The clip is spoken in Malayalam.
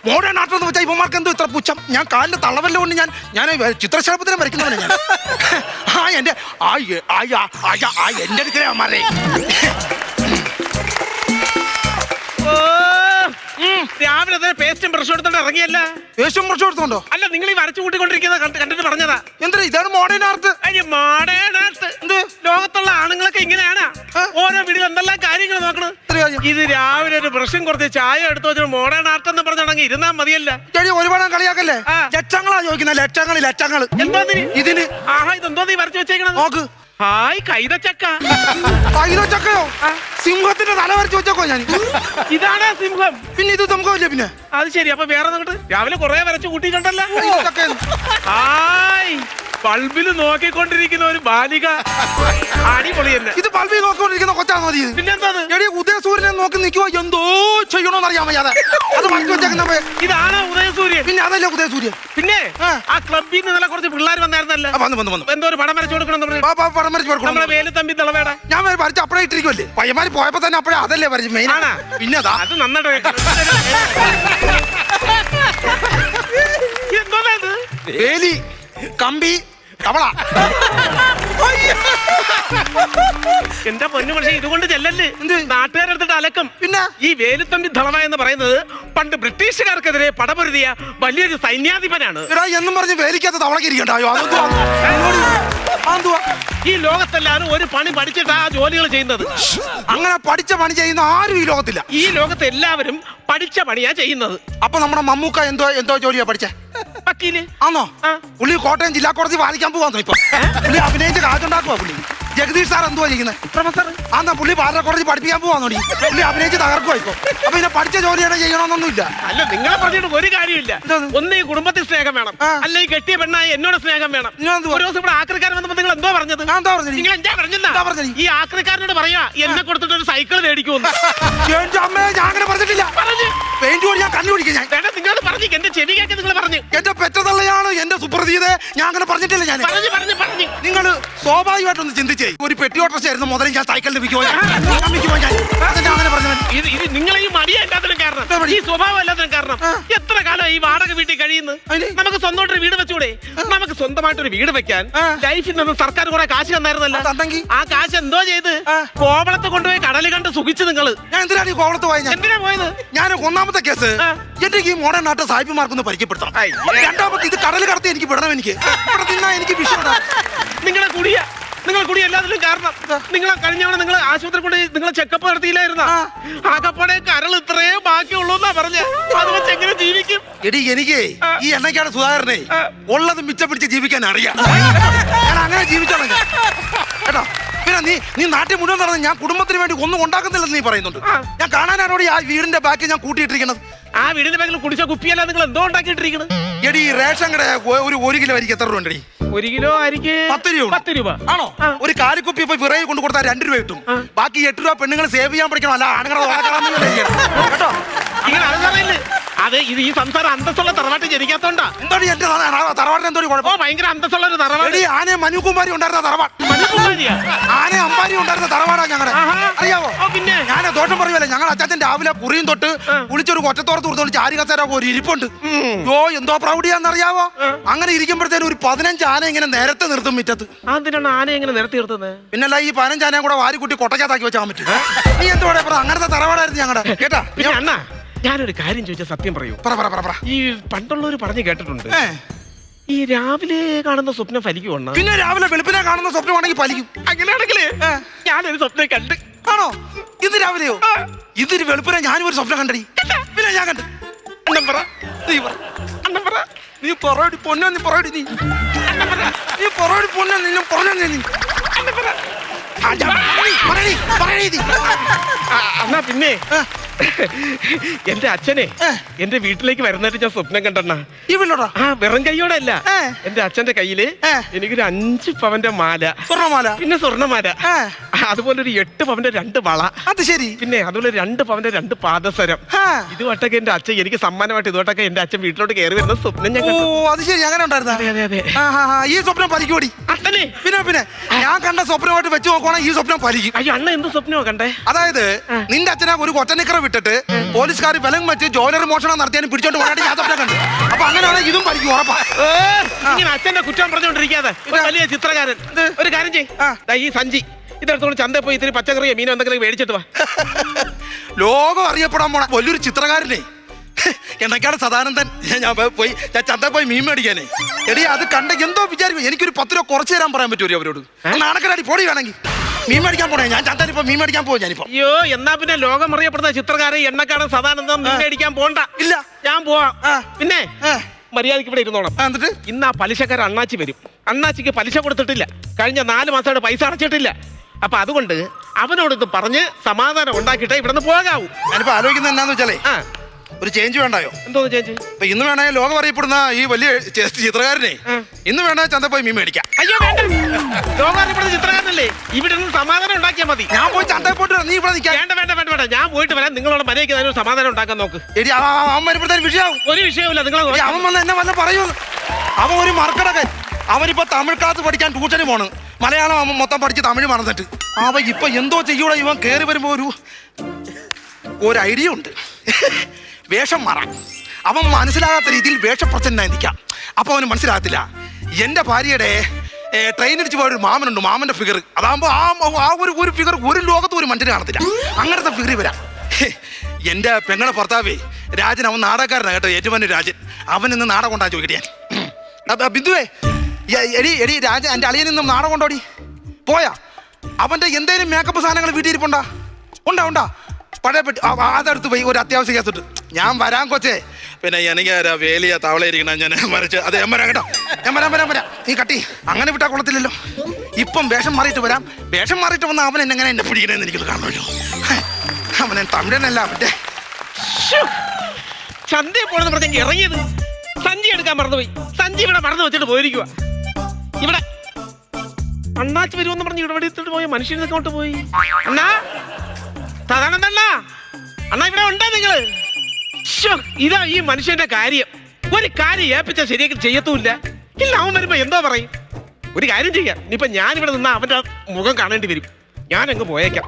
മോഡേൺ ആർട്ട് എന്ന് വെച്ചാൽ ഇവന്മാർക്ക് എന്തോ ഇത്ര പുച്ഛം. ഞാൻ കാലിന്റെ തളവല്ല കൊണ്ട് ഞാൻ ചിത്രശലഭത്തിനെ വരയ്ക്കുന്നവനെ ഞാൻ. എന്റെ എന്റെ അടുക്കലേ അമ്മാരെ രാവിലെ പേസ്റ്റും ബ്രഷ് എടുത്തോണ്ട് ഇറങ്ങിയല്ല. പേസ്റ്റും ബ്രഷ് എടുത്തോണ്ടോ? അല്ല, നിങ്ങൾ ഈ വരച്ചു കൂട്ടിക്കൊണ്ടിരിക്കുന്നത് കണ്ടിട്ട് പറഞ്ഞതാ. എന്താ ഇതാണ് മോഡേൺ ആർട്ട്? മോഡേൺ ആർട്ട് എന്ത്? ലോകത്തുള്ള ആണുങ്ങളൊക്കെ ഇങ്ങനെയാണ്. ഓരോ വീട്ടിൽ എന്തെല്ലാം കാര്യങ്ങൾ നോക്കണം. ഇത് രാവിലെ ഒരു ബ്രഷും കുറച്ച് ചായ എടുത്തു വെച്ചാൽ മോഡേൺ ആർട്ട് എന്ന് പറഞ്ഞാണെങ്കിൽ ഇരുന്നാ മതിയല്ല. ഒരുപാട് കളിയാക്കല്ലേ? ലക്ഷങ്ങളാ ചോദിക്കുന്നത്. ലക്ഷങ്ങൾ എന്തോ ഇതിന്. ആഹാ, ഇതെന്തോ നീ വരച്ചു വെച്ചേക്കണത്? നോക്ക്. ഹായ്, കൈതച്ചക്ക. കൈതച്ചക്കയോ? സിംഹത്തിന്റെ തല വരച്ച് വെച്ചേക്കോ ഞാൻ. ഇതാണ് സിംഹം. പിന്നെ ഇത് സിംഹമല്ലേ? പിന്നെ അത് ശരി. അപ്പൊ വേറെ നോക്കട്ടെ, രാവിലെ കുറെ വരച്ച് കൂട്ടിയിട്ടുണ്ടല്ലോ. ഹായ്, ബൾബിൽ നോക്കിക്കൊണ്ടിരിക്കുന്ന ഒരു ബാലിക. അടിപൊളി തന്നെ. ഇത് ബൾബിൽ നോക്കിക്കൊണ്ടിരിക്കുന്ന കൊച്ചാണോ മതി? പിന്നെന്താ? ഉദയസൂര്യനെ നോക്കി നിൽക്കുവോ? എന്തോ ചെയ്യണോന്ന് അറിയാൻ വയ്യാതെ അത് വരച്ചു വെച്ചേക്കുന്ന. ഇതാണ് ഉദയസൂര്യൻ. പിന്നെ അതല്ലേ ഉദയസൂര്യൻ. പിന്നെ ആ ക്ലബിൽ നിന്ന് കുറച്ച് പിള്ളേർ വന്നായിരുന്നല്ലേ? എന്തോ ഒരു പടം വരച്ചു കൊടുക്കണം. നമ്മളെ വേലുത്തമ്പി ദളവേട ഞാൻ വരച്ച് അപ്പഴേ ഇട്ടിരിക്കുമല്ലേ? പയ്യന്മാര് പോയപ്പോ തന്നെ അപ്പഴേ അതല്ലേ വരച്ചു മെയിൻ. പിന്നെ അത് നന്നായിട്ട് എന്തോ വേലി, കമ്പി, തവള. എന്റെ പൊന്നു. പക്ഷേ ഇതുകൊണ്ട് ചെല്ലല്ലേ, നാട്ടുകാരെടുത്തിട്ട് അലക്കും. പിന്നെ ഈ വേലുത്തമ്പി ദളവ എന്ന് പറയുന്നത് പണ്ട് ബ്രിട്ടീഷുകാർക്കെതിരെ പടപൊരുതിയ വലിയൊരു സൈന്യാധിപനാണ്. എന്നും പറഞ്ഞ് വേലിക്കകത്ത് തവളക്കിരിക്കണ്ടായോ? ഈ ലോകത്തെല്ലാരും ഒരു പണി പഠിച്ചിട്ടാ ആ ജോലികൾ ചെയ്യുന്നത്. അങ്ങനെ പഠിച്ച പണി ചെയ്യുന്ന ആരും ഈ ലോകത്തില്ല. ഈ ലോകത്ത് എല്ലാവരും പഠിച്ച പണിയാ ചെയ്യുന്നത്. അപ്പൊ നമ്മുടെ മമ്മൂക്ക എന്തോ ജോലിയാ പഠിച്ചേ? വക്കീല് ആണോ? പുള്ളി കോട്ടയം ജില്ലാ കോടതി വാദിക്കാൻ പോവാന്നോ? ഇപ്പൊ പുള്ളി അഭിനയിച്ച് കാറ്റുണ്ടാക്കുവാ. പുള്ളി ജഗദീഷ് സാർ എന്തുവാ ചെയ്യുന്നത്? പ്രൊഫസർ. ആന്നാ പുള്ളി പാലാ കോടതി പഠിപ്പിക്കാൻ പോവാന്നോ? പുള്ളി അഭിനയിച്ച് തകർക്കുവാ ഇപ്പൊ. അപ്പൊ പിന്നെ പഠിച്ച ജോലിയാണ് ചെയ്യണമെന്നൊന്നുമില്ല. അല്ല, നിങ്ങളെ പറഞ്ഞിട്ട് ഒരു കാര്യമില്ല. ഒന്ന് ഈ കുടുംബത്തിൽ സ്നേഹം വേണം, അല്ല ഈ കെട്ടിയ പെണ്ണായി എന്നോട് സ്നേഹം വേണം. ഒരു ദിവസം ഇവിടെ ആക്രിക്കാരൻ വന്നപ്പോ നിങ്ങൾ എന്തോ പറഞ്ഞത്? നിങ്ങൾ എന്താ പറഞ്ഞത്? ഈ ആക്രിക്കാരനോട് പറയാ എന്നെ കൊടുത്തിട്ട് ഒരു സൈക്കിൾ മേടിക്കുമെന്ന്. ഞാൻ അങ്ങനെ പറഞ്ഞിട്ടില്ല. പെയിന്റ് ഞാൻ കണ്ടുപിടിക്കും. നിങ്ങൾ പറഞ്ഞു, എന്റെ ചെവി കേൾക്കാൻ നിങ്ങൾ പറഞ്ഞു. എന്റെ പെറ്റതള്ളയാണ് എന്റെ സുപ്രതീതെ. ഞാൻ അങ്ങനെ പറഞ്ഞിട്ടില്ല. ഞാൻ നിങ്ങൾ സ്വാഭാവികമായിട്ടൊന്ന് ചിന്തിച്ചേ. ഒരു പെട്ടി ഓട്ടർച്ചായിരുന്നു മുതലും ഞാൻ സൈക്കിൾ ലഭിക്കുമോ? അങ്ങനെ പറഞ്ഞു. ഇത് നിങ്ങളെ ഈ മടിയ എല്ലാത്തിനും കാരണം, ഈ സ്വഭാവം എല്ലാത്തിനും കാരണം. എത്ര കാലം ഈ വാടക വീട്ടിൽ കഴിയുന്നു? നമുക്ക് സ്വന്തമായിട്ടൊരു വീട് വെച്ചൂടെ? നമുക്ക് സ്വന്തമായിട്ടൊരു വീട് വെക്കാൻ ലൈഫിൽ നിന്ന് സർക്കാർ കുറെ കാശ് തന്നായിരുന്നല്ലോ. ആ കാശ് എന്തോ ചെയ്ത് കോവളത്ത് കൊണ്ടുപോയി കടല് കണ്ട് സുഖിച്ചു നിങ്ങള്. ഞാൻ എന്തിനാണ് ഈ കോവളത്ത് പോയത്? എന്തിനാ പോയത്? ഞാൻ ഒന്നാമത്തെ കേസ് എന്റെ ഈ മോഡേൺ നാട്ട് സാഹിബിമാർക്കൊന്ന് പരിചയപ്പെടുത്തണം. രണ്ടാമത്തെ ഇത് കടൽ കടത്തി എനിക്ക് വിടണം. എനിക്ക് വിഷയം. നിങ്ങൾ കൂടി എല്ലാത്തിലും കാരണം. നിങ്ങളെ കഴിഞ്ഞവണ നിങ്ങൾ ആശുപത്രി കൊണ്ട് നിങ്ങൾ ചെക്കപ്പ് നടത്തിയില്ലായിരുന്ന? ആകപ്പാടെ കരൾ ഇത്രയേ ബാക്കിയുള്ളൂ എന്നാ പറഞ്ഞ. അത് വെച്ച് എങ്ങനെ ജീവിക്കും? എടി എനിക്ക് ഈ എണ്ണയ്ക്കാണ് സുധാകരനെ ഉള്ളത് മിച്ചം പിടിച്ച് ജീവിക്കാൻ അറിയാം. ഞാൻ അങ്ങനെ ജീവിച്ചോളാം കേട്ടോ. പിന്നെ നീ നാട്ടിൽ മുഴുവൻ നടന്ന് ഞാൻ കുടുംബത്തിന് വേണ്ടി ഒന്നും ഉണ്ടാക്കുന്നില്ലെന്ന് നീ പറയുന്നുണ്ട്. ഞാൻ കാണാനാണോടി ആ വീടിന്റെ ബാക്കി ഞാൻ കൂട്ടിയിട്ടിരിക്കുന്നത്. ആ വീടിന്റെ ബാക്കിൽ കുടിച്ച കുപ്പിയല്ല നിങ്ങൾ എന്തോ ഉണ്ടാക്കിയിട്ടിരിക്കുന്നത്? എടി റേഷൻ കട ഒരു കിലോ അരിക്ക് എത്ര രൂപ ഉണ്ടടി? 1 കിലോ അരിക്ക് 10 രൂപ. ആണോ? ഒരു കാലിക്കുപ്പി ഇപ്പൊ വിറയിൽ കൊണ്ട് കൊടുത്താൽ 2 രൂപ കിട്ടും. ബാക്കി 8 രൂപ പെണ്ണുങ്ങൾ സേവ് ചെയ്യാൻ പഠിക്കണം. അല്ല ആണുങ്ങളെ കേട്ടോ. നിങ്ങൾ അത് പറയില്ലേ? അതെ, ഇത് ഈ സംസാരം അന്തസ്സുള്ള തറവാട്ടിൽ ജനിക്കാത്തോണ്ടാ. എന്തോ എന്റെ തറവാട്ടിന് എന്തോ കുഴപ്പം? ഭയങ്കര അന്തസ്സുള്ള ഒരു തറവാട്. ആനെ മനുകുമാരി ഉണ്ടായിരുന്ന തറവാട്. ആനെ അമ്പാരി ഉണ്ടായിരുന്ന തറവാടാ ഞങ്ങളുടെ. അറിയാവോ? പിന്നെ ഞാൻ ദോഷം പറയുമല്ലേ, ഞങ്ങൾ അച്ചാച്ചൻ രാവിലെ കുറിയും തൊട്ട് കുളിച്ചൊരു കൊറ്റത്തോർത്ത് കൊടുത്തോണ്ട് ചാരി കസേര ഒരു ഇരിപ്പുണ്ട്. എന്തോ പ്രൗഢിയാന്നറിയാവോ? അങ്ങനെ ഇരിക്കുമ്പോഴത്തേനും ഒരു 15 ആന ഇങ്ങനെ നേരത്തെ നിർത്തും മുറ്റത്ത്. അതിനാണ് ആന എങ്ങനെ നിരത്തി നിർത്തുന്നത്? പിന്നല്ല ഈ 15 ആനയും കൂടെ വാരിക്കുട്ടി കൊട്ടക്കകത്താക്കി വെച്ചാൽ പറ്റും. നീ എന്തോടെ അങ്ങനത്തെ തറവാടായിരുന്നു ഞങ്ങളുടെ. കേട്ടാ അണ്ണാ, ഞാനൊരു കാര്യം ചോദിച്ചാൽ സത്യം പറയൂ. ഈ പണ്ടുള്ളവര് പറഞ്ഞു കേട്ടിട്ടുണ്ട്, ഈ രാവിലെ കാണുന്ന സ്വപ്നം ഫലിക്കുവണ്ണ. പിന്നെ രാവിലെ വെളുപ്പിനെ കാണുന്ന സ്വപ്നമാണെങ്കിൽ ഫലിക്കും. അങ്ങനെയാണെങ്കിലേ ഞാനൊരു സ്വപ്നം കണ്ട്. ആണോ? ഇന്ന് രാവിലെയോ? ഇതൊരു വെളുപ്പിനെ ഞാനും ഒരു സ്വപ്നം കണ്ടടി. പിന്നെ ഞാൻ കണ്ടു. നീ പറയടി പൊന്നോ, നീ പറയടി. നീ പറയടി പൊന്നോ, നിന്നും പൊന്നോ. എന്നാ പിന്നെ എന്റെ അച്ഛനെ എന്റെ വീട്ടിലേക്ക് വരുന്നതായിട്ട് ഞാൻ സ്വപ്നം കണ്ടെണ്ണ. വെറും കൈയോടെ അല്ല, എന്റെ അച്ഛന്റെ കയ്യില് എനിക്കൊരു 5 പവന്റെ മാല, സ്വർണ്ണമാല, പിന്നെ സ്വർണ്ണമാല, അതുപോലെ ഒരു 8 പവന്റെ 2 വള. അത് ശരി. പിന്നെ അതുപോലെ 2 പവന്റെ 2 പാദസരം. ഇതുവട്ടൊക്കെ എന്റെ അച്ഛൻ എനിക്ക് സമ്മാനമായിട്ട് ഇതുവട്ടൊക്കെ എന്റെ അച്ഛൻ വീട്ടിലോട്ട് കയറി വരുന്ന സ്വപ്നം ഞാൻ കണ്ടു. അത് ശരി, അങ്ങനെ ഉണ്ടായിരുന്നു. അതെ അതെ. ഈ സ്വപ്നം ഫലിക്കൂടി അച്ഛനെ? പിന്നെ ഞാൻ കണ്ട സ്വപ്നമായിട്ട് വെച്ച് നോക്കുവാണെങ്കിൽ ഈ സ്വപ്നം ഫലിക്കും. അയ്യോ അണ്ണ എന്ത് സ്വപ്നമോ കണ്ടേ? അതായത് നിന്റെ അച്ഛനെ ഒരു കൊറ്റനിക്കറ വിട്ടിട്ട് പോലീസുകാർ വിലം വെച്ച് ജോലറി മോഷണം നടത്തിയാലും പിടിച്ചോണ്ട് പോകാനായിട്ട് ഞാൻ സ്വപ്നം കണ്ടു. അപ്പൊ അങ്ങനെയാണ് ഇതും പഠിക്കും ഉറപ്പാ. ഇങ്ങനെ അച്ഛന്റെ കുറ്റം പറഞ്ഞുകൊണ്ടിരിക്കാതെ ഒരു വലിയ ചിത്രകാരൻ ഒരു കാര്യം ചെയ്യ്, ഈ സഞ്ചി ഇതെടുത്തോണ്ട് ചന്തയിൽ പോയി ഇത്തിരി പച്ചക്കറിയോ മീനോ എന്തെങ്കിലും മേടിച്ചിട്ട് വാ. ലോകം അറിയപ്പെടാൻ പോണ വലിയൊരു ചിത്രകാരനെ എന്നൊക്കെയാണ് സദാനന്ദൻ. ഞാൻ ചന്തയിൽ പോയി മീൻ മേടിക്കാനേ. എടി അത് കണ്ട എന്തോ വിചാരിക്കും. എനിക്കൊരു 10 രൂപ കുറച്ച് തരാൻ പറയാൻ പറ്റുമോ അവരോട്? നാണക്കനാടി പൊടി വേണമെങ്കിൽ മീൻ മേടിക്കാൻ പോണേ. ഞാൻ ചന്തയിൽ ഇപ്പൊ മീൻ മേടിക്കാൻ പോകും. ഞാനിപ്പോ അയ്യോ എന്നാ പിന്നെ ലോകം അറിയപ്പെടുന്ന ചിത്രകാരൻ എണ്ണക്കാരൻ സദാനന്ദൻ മീൻ മേടിക്കാൻ പോണ്ട. ഇല്ല ഞാൻ പോവാം. പിന്നെ മര്യാദയ്ക്ക് ഇവിടെ ഇരുന്നോണം. എന്നിട്ട് ഇന്ന് ആ പലിശക്കാരൻ അണ്ണാച്ചി വരും. അണ്ണാച്ചിക്ക് പലിശ കൊടുത്തിട്ടില്ല. കഴിഞ്ഞ 4 മാസമായിട്ട് പൈസ അടച്ചിട്ടില്ല. അപ്പൊ അതുകൊണ്ട് അവനോടൊന്ന് പറഞ്ഞ് സമാധാനം ഉണ്ടാക്കിയിട്ടേ ഇവിടെ നിന്ന് പോകാവൂ. ഞാനിപ്പോ ആലോചിക്കുന്നത് എന്നാന്ന് വെച്ചാലേ ഒരു ചേഞ്ച് വേണ്ടായോ? എന്തോന്ന് ചേഞ്ച്? ഇപ്പൊ ഇന്ന് വേണേ ലോകം അറിയപ്പെടുന്ന ഈ വലിയ ചിത്രകാരനെ ഇന്ന് വേണേ ചന്ത പോയി മീൻ മേടിക്കാം. അയ്യോ വേണ്ട, ലോകം അറിയപ്പെടുന്ന ചിത്രകാരനല്ലേ, ഇവിടെ നിന്ന് സമാധാനം ഉണ്ടാക്കിയാൽ മതി. ഞാൻ പോയി ചന്തയിൽ പോയിട്ട് നീ ഇവിടെ നിൽക്കാം. വേണ്ട വേണ്ട വേണ്ട വേണ്ട, ഞാൻ പോയിട്ട് വരാം. നിങ്ങളോട് മര്യാദയ്ക്ക് സമാധാനം ഉണ്ടാക്കാൻ നോക്ക്. എടി അവൻ വരുമ്പോഴത്തേനും വിഷയമാവും. ഒരു വിഷയമില്ല. നിങ്ങൾ അവൻ വന്ന് എന്നെ വല്ല പറയൂ. അവൻ ഒരു മറക്കടകൻ. അവനിപ്പോ തമിഴ് ക്ലാസ് പഠിക്കാൻ ട്യൂഷന് പോണ്. മലയാളം അവൻ മൊത്തം പഠിച്ച് തമിഴ് മറന്നിട്ട് അവൻ ഇപ്പൊ എന്തോ ചെയ്യൂടെ. ഇവൻ കയറി വരുമ്പോ ഒരു ഐഡിയ ഉണ്ട്. വേഷം മാറാം. അവൻ മനസ്സിലാകാത്ത രീതിയിൽ വേഷപ്രച്ഛന്നായി നിൽക്കാം. അപ്പൊ അവന് മനസ്സിലാകത്തില്ല. എന്റെ ഭാര്യയുടെ ട്രെയിൻ അടിച്ച് പോയൊരു മാമനുണ്ട്. മാമന്റെ ഫിഗർ അതാകുമ്പോ ആ ഒരു ഫിഗർ ഒരു ലോകത്തും ഒരു മനുഷ്യന് കാണത്തില്ല. അങ്ങനത്തെ ഫിഗർ വരാം. എന്റെ പെങ്ങളെ ഭർത്താവേ രാജൻ, അവൻ നാടകക്കാരനാണ് കേട്ടോ. ഏറ്റുമാനൂർ രാജൻ. അവൻ ഇന്ന് നാടകം കൊണ്ടാ ചോദിക്കട്ടെ. ഞാൻ ബിന്ദുവേ എടി രാജൻ എൻ്റെ അളിയൻ നിന്നും നാടകം കൊണ്ടോടി പോയാ. അവന്റെ എന്തേലും മേക്കപ്പ് സാധനങ്ങൾ വീട്ടിൽ ഇരിപ്പുണ്ടാ? ഉണ്ടാ പഴയ പെട്ടി അതെടുത്ത് പോയി. ഒരു അത്യാവശ്യ കേസിട്ട് ഞാൻ വരാൻ കൊച്ചേ. പിന്നെ എനിക്ക് വേലിയ തവളയിരിക്കണം. ഞാൻ മറിച്ച് അത് ഞാൻ വരാം കേട്ടോ. ഞാൻ വരാം. നീ കട്ടി അങ്ങനെ വിട്ടാ കൊള്ളത്തില്ലല്ലോ. ഇപ്പം വേഷം മാറിയിട്ട് വരാം. വേഷം മാറിയിട്ട് വന്ന അവൻ എന്നെങ്ങനെ എന്നെ പിടിക്കണമെന്ന് എനിക്കത് കാണുമല്ലോ. അവനെ തമിഴനല്ല മറ്റേ ചന്തയിൽ പോണെന്ന് പറഞ്ഞെങ്കിൽ ഇറങ്ങിയത് സഞ്ചി എടുക്കാൻ മറന്നുപോയി. സഞ്ചി ഇവിടെ മറന്നു വെച്ചിട്ട് പോയിരിക്കുക. ഇവിടെ അണ്ണാച്ചി വരുമെന്ന് പറഞ്ഞ് ഇവിടെ എടുത്തിട്ട് പോയ മനുഷ്യനൊക്കെ കൊണ്ട് പോയി. അണ്ണാ സദാനന്ദണ്ണ, അണ്ണാ ഇവിടെ ഉണ്ടോ നിങ്ങള്? ഇതാ ഈ മനുഷ്യന്റെ കാര്യം. ഒരു കാര്യം ഏൽപ്പിച്ചാൽ ശരിയാക്കി ചെയ്യത്തുമില്ല. ഇല്ല, അവൻ വരുമ്പോ എന്തോ പറയും. ഒരു കാര്യം ചെയ്യാം, ഇനിയിപ്പൊ ഞാനിവിടെ നിന്നാ അവന്റെ മുഖം കാണേണ്ടി വരും. ഞാനങ്ങ് പോയേക്കാം.